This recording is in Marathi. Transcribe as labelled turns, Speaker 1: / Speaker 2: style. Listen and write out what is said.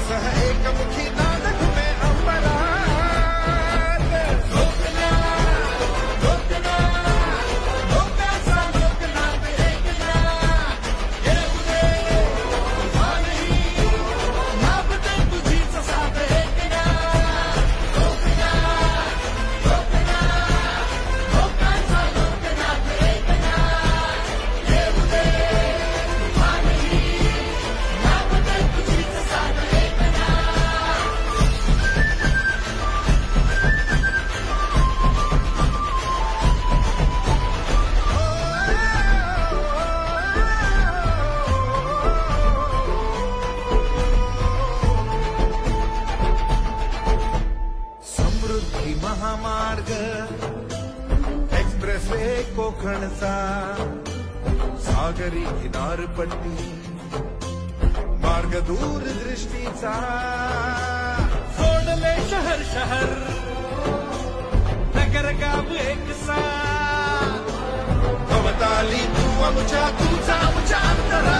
Speaker 1: सह एकमुखी नाद घुमे अंबरात लोकनाथ लोकनाथ लोकांचा लोकनाथ एकनाथ येऊ दे तुझा नाही नाबदे तुझीच साथ एकनाथ लोकनाथ लोकनाथ लोकांचा लोकनाथ एकनाथ येऊ दे तुझा नाही नाबदे तुझीच साथ समृद्धी महामार्ग एक्सप्रेसवे कोकणचा सागरी किनारपट्टी मार्ग दूरदृष्टीचा जोडले शहर शहर नगर गाव एकसा भवताली तू आमच्या तुझा आमच्या अंतरा